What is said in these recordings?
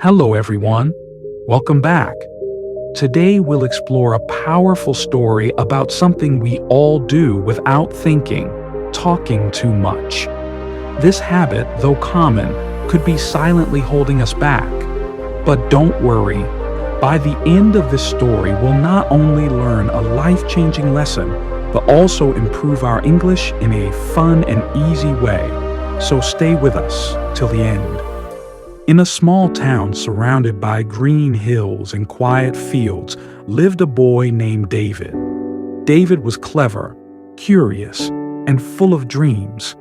Hello, everyone. Welcome back. Today, we'll explore a powerful story about something we all do without thinking: talking too much. This habit, though common, could be silently holding us back. But don't worry. By the end of this story, we'll not only learn a life-changing lesson, but also improve our English in a fun and easy way. So stay with us till the end. In a small town surrounded by green hills and quiet fields lived a boy named David. David was clever, curious, and full of dreams.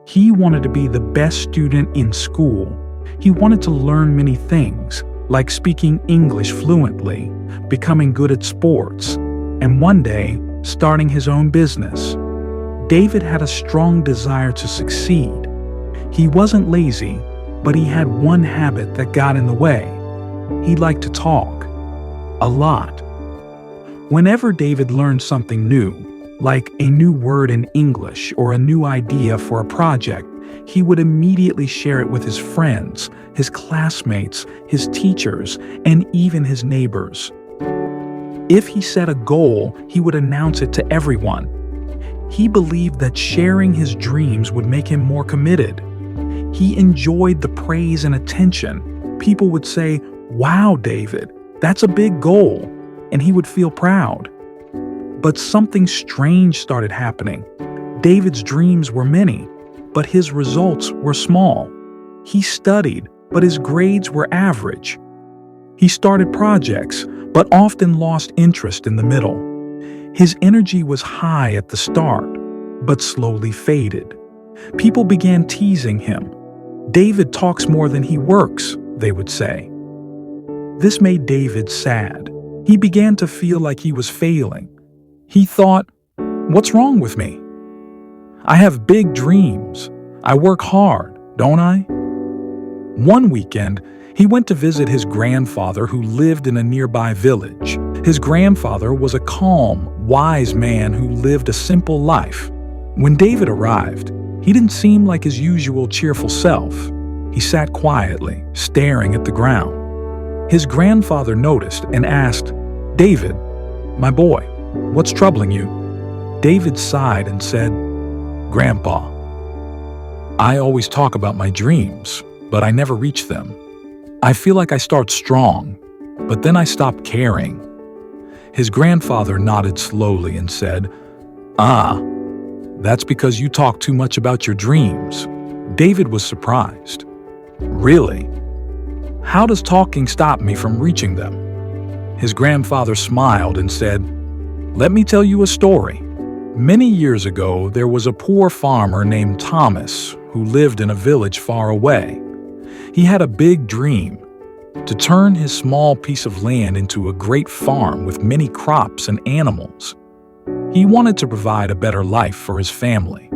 He wanted to be the best student in school. He wanted to learn many things, like speaking English fluently, becoming good at sports, and one day, starting his own business. David had a strong desire to succeed. He wasn't lazy, but he had one habit that got in the way. He liked to talk. A lot. Whenever David learned something new, like a new word in English or a new idea for a project, he would immediately share it with his friends, his classmates, his teachers, and even his neighbors. If he set a goal, he would announce it to everyone. He believed that sharing his dreams would make him more committed. He enjoyed the praise and attention. People would say, "Wow, David, that's a big goal," and he would feel proud. But something strange started happening. David's dreams were many, but his results were small. He studied, but his grades were average. He started projects, but often lost interest in the middle. His energy was high at the start, but slowly faded. People began teasing him. "David talks more than he works," they would say. This made David sad. He began to feel like he was failing. He thought, "What's wrong with me? I have big dreams. I work hard, don't I?" One weekend, he went to visit his grandfather who lived in a nearby village. His grandfather was a calm, wise man who lived a simple life. When David arrived, he didn't seem like his usual cheerful self. He sat quietly, staring at the ground. His grandfather noticed and asked, "David, my boy, what's troubling you?" David sighed and said, "Grandpa, I always talk about my dreams, but I never reach them. I feel like I start strong, but then I stop caring." His grandfather nodded slowly and said, That's because you talk too much about your dreams." David was surprised. "Really? How does talking stop me from reaching them?" His grandfather smiled and said, "Let me tell you a story. Many years ago, there was a poor farmer named Thomas who lived in a village far away. He had a big dream: to turn his small piece of land into a great farm with many crops and animals. He wanted to provide a better life for his family.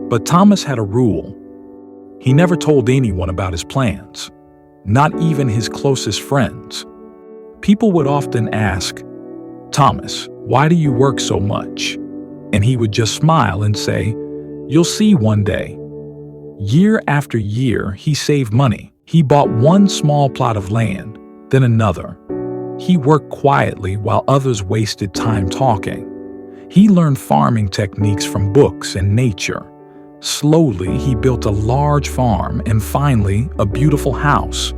But Thomas had a rule. He never told anyone about his plans, not even his closest friends. People would often ask, "Thomas, why do you work so much?" And he would just smile and say, "You'll see one day." Year after year, he saved money. He bought one small plot of land, then another. He worked quietly while others wasted time talking. He learned farming techniques from books and nature. Slowly, he built a large farm and finally, a beautiful house.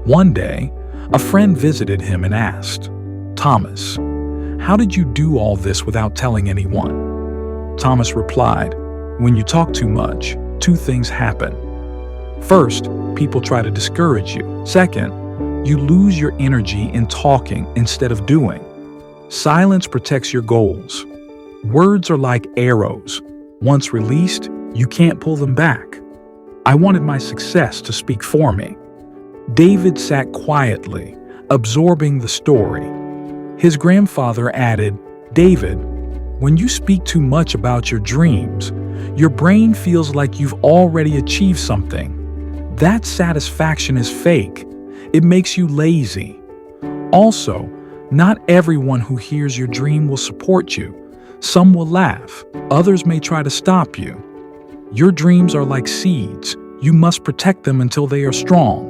One day, a friend visited him and asked, "Thomas, how did you do all this without telling anyone?" Thomas replied, "When you talk too much, two things happen. First, people try to discourage you. Second, you lose your energy in talking instead of doing. Silence protects your goals. Words are like arrows. Once released, you can't pull them back. I wanted my success to speak for me." David sat quietly, absorbing the story. His grandfather added, "David, when you speak too much about your dreams, your brain feels like you've already achieved something. That satisfaction is fake. It makes you lazy. Also, not everyone who hears your dream will support you. Some will laugh. Others may try to stop you. Your dreams are like seeds. You must protect them until they are strong."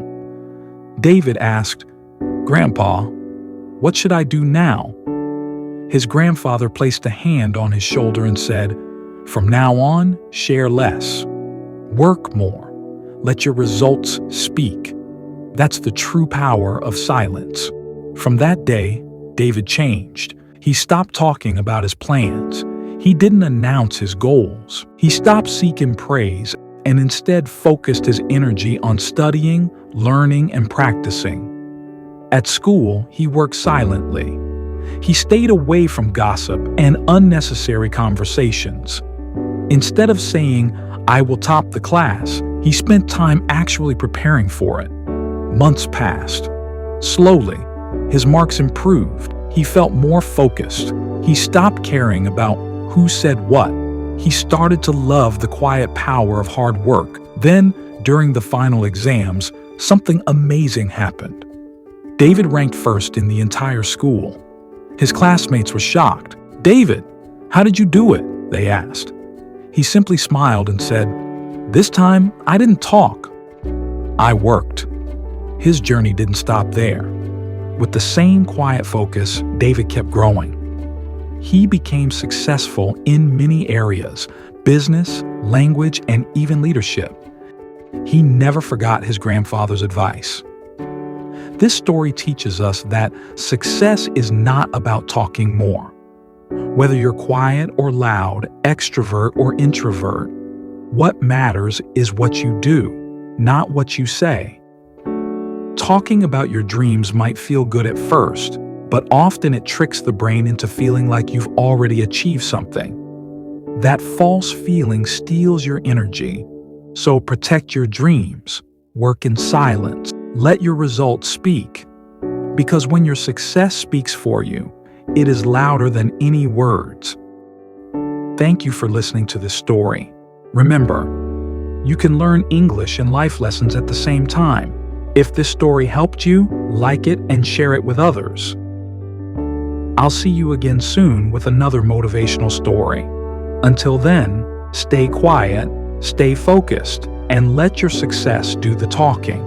David asked, "Grandpa, what should I do now?" His grandfather placed a hand on his shoulder and said, "From now on, share less. Work more. Let your results speak. That's the true power of silence." From that day, David changed. He stopped talking about his plans. He didn't announce his goals. He stopped seeking praise and instead focused his energy on studying, learning, and practicing. At school, he worked silently. He stayed away from gossip and unnecessary conversations. Instead of saying, "I will top the class," he spent time actually preparing for it. Months passed. Slowly, his marks improved. He felt more focused. He stopped caring about who said what. He started to love the quiet power of hard work. Then, during the final exams, something amazing happened. David ranked first in the entire school. His classmates were shocked. "David, how did you do it?" they asked. He simply smiled and said, "This time, I didn't talk. I worked." His journey didn't stop there. With the same quiet focus, David kept growing. He became successful in many areas: business, language, and even leadership. He never forgot his grandfather's advice. This story teaches us that success is not about talking more. Whether you're quiet or loud, extrovert or introvert, what matters is what you do, not what you say. Talking about your dreams might feel good at first, but often it tricks the brain into feeling like you've already achieved something. That false feeling steals your energy. So protect your dreams. Work in silence. Let your results speak. Because when your success speaks for you, it is louder than any words. Thank you for listening to this story. Remember, you can learn English and life lessons at the same time. If this story helped you, like it and share it with others. I'll see you again soon with another motivational story. Until then, stay quiet, stay focused, and let your success do the talking.